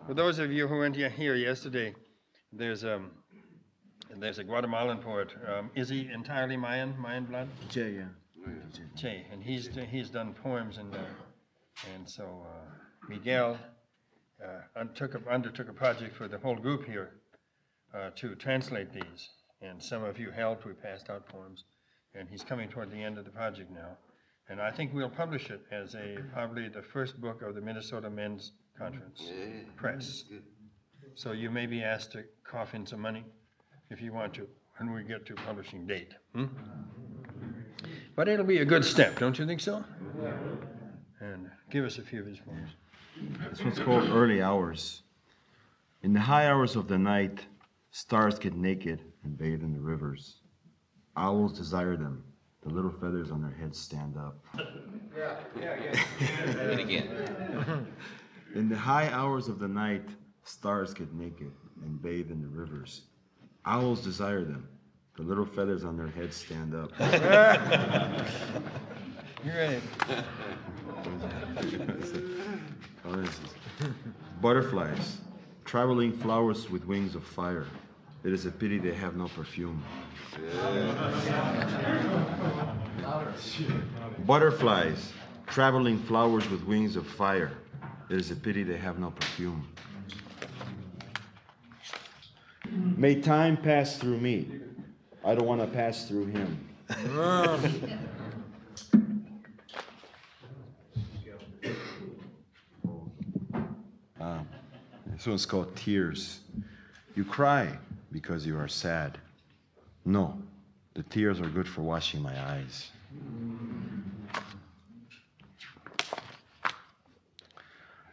For those of you who weren't here yesterday, there's a Guatemalan poet. Is he entirely Mayan blood? Che, yeah. Che, and he's done poems, and so Miguel undertook a project for the whole group here to translate these, and some of you helped. We passed out poems, and he's coming toward the end of the project now, and I think we'll publish it as probably the first book of the Minnesota Men's Conference Press. So you may be asked to cough in some money if you want to when we get to publishing date. But it'll be a good step, don't you think so? And give us a few of his poems. This one's called Early Hours. In the high hours of the night, stars get naked and bathe in the rivers. Owls desire them. The little feathers on their heads stand up. And again. In the high hours of the night, stars get naked and bathe in the rivers. Owls desire them. The little feathers on their heads stand up. You're right. Butterflies, traveling flowers with wings of fire. It is a pity they have no perfume. Butterflies, traveling flowers with wings of fire. It is a pity they have no perfume. May time pass through me. I don't want to pass through him. This one's called Tears. You cry because you are sad. No, the tears are good for washing my eyes.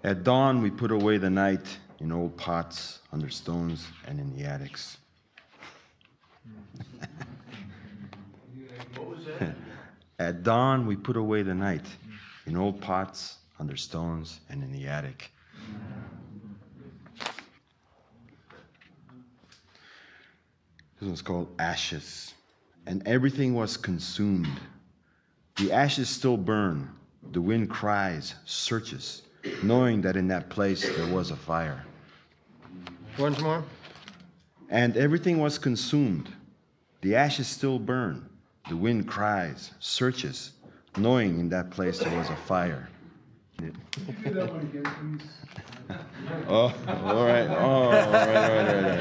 At dawn, we put away the night in old pots, under stones, and in the attics. What was that? At dawn, we put away the night in old pots, under stones, and in the attic. This one's called Ashes. And everything was consumed. The ashes still burn. The wind cries, searches, knowing that in that place there was a fire. Once more. And everything was consumed. The ashes still burn. The wind cries, searches, knowing in that place there was a fire. Repeat that one again, please. Oh, all right. Oh, all right.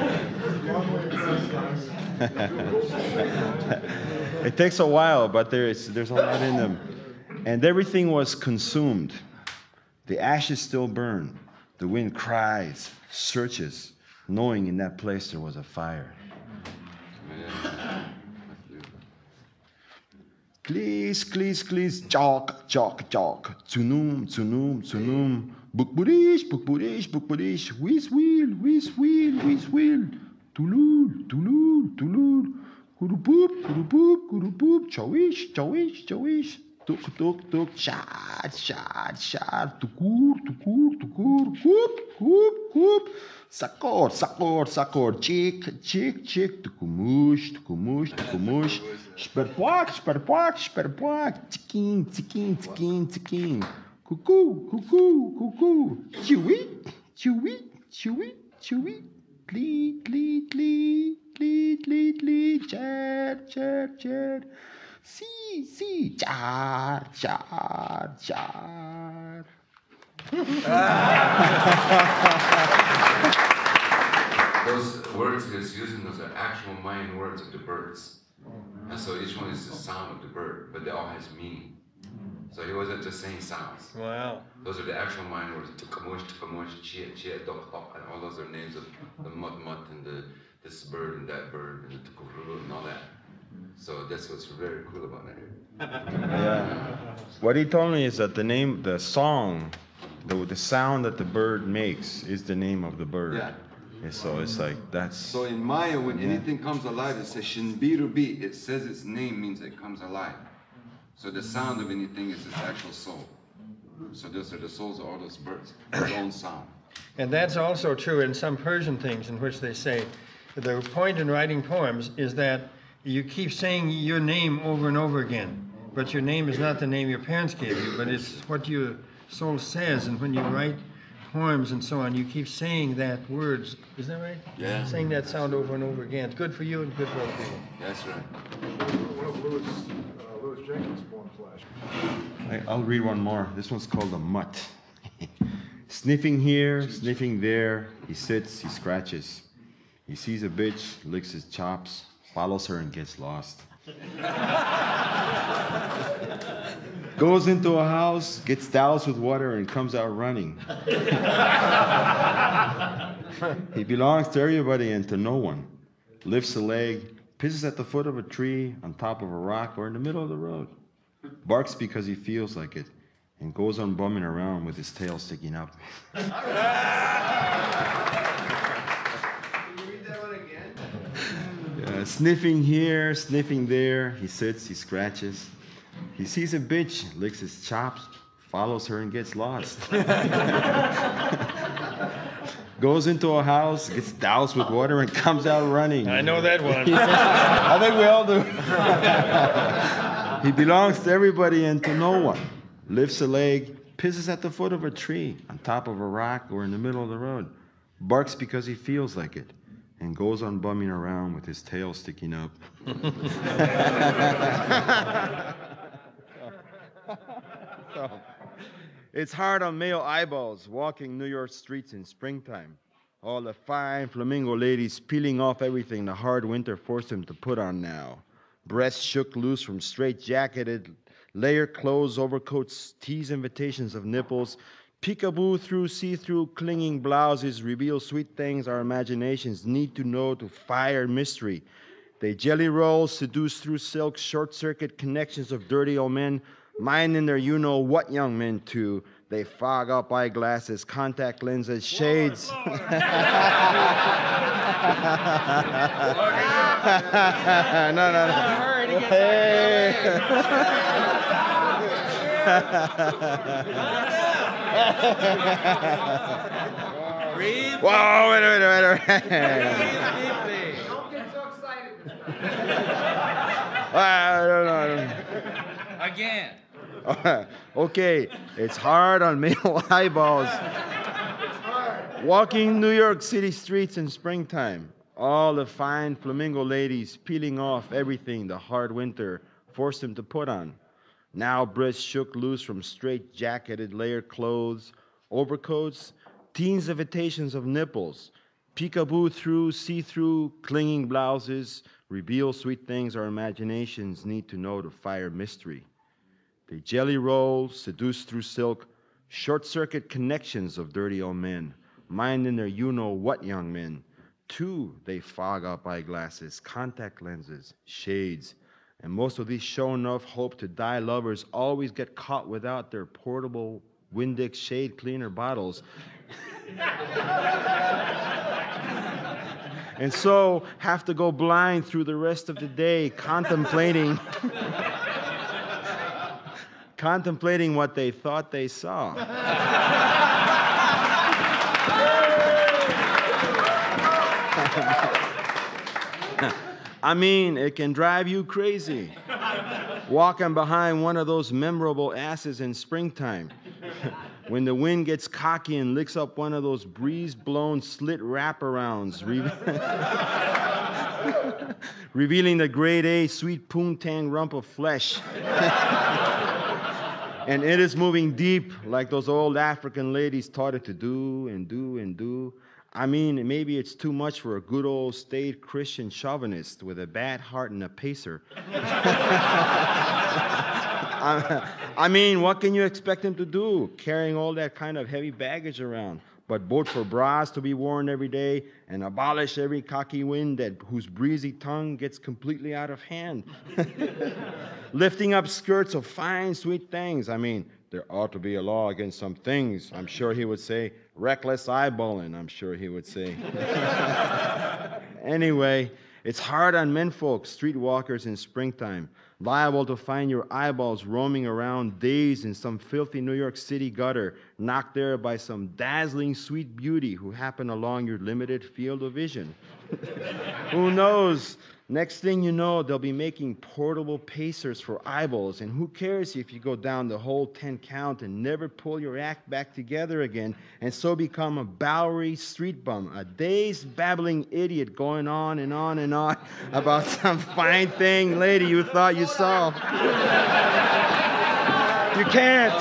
It takes a while, but there's a lot in them. And everything was consumed. The ashes still burn. The wind cries, searches, knowing in that place there was a fire. Please, please, please, jog, jog, jog. Tunum, tunum, tunum. Bukburish, bukburish, bukburish. Whiz wheel, whiz wheel, whiz wheel. Tulul, tulul, tulul. Kurupoop, kurupoop, kurupoop. Chawish, chawish, chawish. Tuk, tuk, tuk. Shad, shad, shad. Tukur, tukur, tukur. Whoop, whoop, whoop. Sakor, sakor, sakor. Chick, chick, chick. Tukumush, tukumush, tukumush. Sperpoak, sperpoak, sperpoak. Tikin, tikin, tikin, tikin. Cuckoo, cuckoo, cuckoo. Chewy, chewy, chewy, chewy. Glee, glee, glee, glee, glee, glee. Chad, chad, chad. See, see. Char, char, char. Those words he's using, those are actual Mayan words of the birds. And so each one is the sound of the bird, but they all has meaning. So he wasn't just saying sounds. Wow. Those are the actual Mayan words. Tukamush, chia, chia, dok, dok, and all those are names of the mut, and this bird and that bird and the tukuru and all that. So that's what's very cool about it. Yeah. What he told me is that the song, the sound that the bird makes is the name of the bird. Yeah. And so it's like that's. So in Maya, when anything comes alive, it says shinbirubi. It says its name means it comes alive. So the sound of anything is its actual soul. So those are the souls of all those birds, their own sound. And that's also true in some Persian things in which they say the point in writing poems is that you keep saying your name over and over again, but your name is not the name your parents gave you, but it's what your soul says. And when you write poems and so on, you keep saying that words. Isn't that right? Yeah. Saying that sound over and over again. It's good for you and good for other people. That's right. One of Louis Jenkins' poems last year. I'll read one more. This one's called a mutt. Sniffing here, sniffing there, he sits, he scratches. He sees a bitch, licks his chops, follows her and gets lost. Goes into a house, gets doused with water and comes out running. He belongs to everybody and to no one. Lifts a leg, pisses at the foot of a tree, on top of a rock, or in the middle of the road. Barks because he feels like it, and goes on bumming around with his tail sticking up. Can you read that one again? Sniffing here, sniffing there, he sits, he scratches. He sees a bitch, licks his chops, follows her and gets lost. Goes into a house, gets doused with water and comes out running. I know that one. I think we all do. He belongs to everybody and to no one. Lifts a leg, pisses at the foot of a tree, on top of a rock, or in the middle of the road. Barks because he feels like it, and goes on bumming around with his tail sticking up. So, it's hard on male eyeballs walking New York streets in springtime. All the fine flamingo ladies peeling off everything the hard winter forced them to put on now. Breasts shook loose from straight-jacketed, layered clothes, overcoats, tease invitations of nipples, peekaboo through see-through clinging blouses reveal sweet things our imaginations need to know to fire mystery. They jelly roll, seduce through silk, short-circuit connections of dirty old men, minding their you-know-what young men too. They fog up eyeglasses, contact lenses, shades. No. Hey. Breathe. Whoa, wait. Breathe deeply. Don't get so excited. Again. Okay, it's hard on male eyeballs. Walking New York City streets in springtime. All the fine flamingo ladies peeling off everything the hard winter forced them to put on. Now breasts shook loose from straight-jacketed layered clothes, overcoats, teens invitations of nipples, peekaboo through, see-through, clinging blouses, reveal sweet things our imaginations need to know to fire mystery. They jelly roll, seduce through silk, short-circuit connections of dirty old men, minding their you-know-what young men. Too, they fog up eyeglasses, contact lenses, shades, and most of these show-enough hope-to-die lovers always get caught without their portable Windex shade cleaner bottles. And so have to go blind through the rest of the day contemplating what they thought they saw. I mean, it can drive you crazy. Walking behind one of those memorable asses in springtime. When the wind gets cocky and licks up one of those breeze-blown slit wraparounds, revealing the grade A sweet poontang rump of flesh. And it is moving deep like those old African ladies taught it to do and do and do. I mean, maybe it's too much for a good old staid Christian chauvinist with a bad heart and a pacer. I mean, what can you expect him to do, carrying all that kind of heavy baggage around? But vote for bras to be worn every day and abolish every cocky wind whose breezy tongue gets completely out of hand. Lifting up skirts of fine, sweet things. I mean, there ought to be a law against some things, I'm sure he would say. Reckless eyeballing, I'm sure he would say. Anyway, it's hard on menfolk, streetwalkers in springtime, liable to find your eyeballs roaming around dazed in some filthy New York City gutter, knocked there by some dazzling sweet beauty who happened along your limited field of vision. Who knows? Next thing you know, they'll be making portable pacers for eyeballs. And who cares if you go down the whole 10 count and never pull your act back together again and so become a Bowery street bum, a dazed, babbling idiot going on and on and on about some fine thing lady you thought you saw. You can't.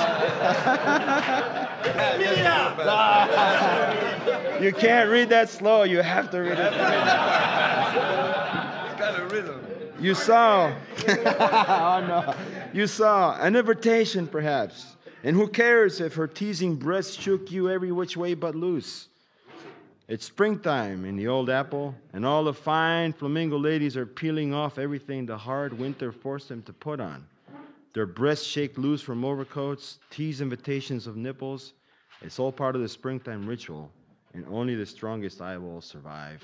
You can't read that slow. You have to read it. You saw, oh no, you saw an invitation perhaps. And who cares if her teasing breast shook you every which way but loose? It's springtime in the old apple, and all the fine flamingo ladies are peeling off everything the hard winter forced them to put on. Their breasts shake loose from overcoats, tease invitations of nipples. It's all part of the springtime ritual, and only the strongest eyeballs survive.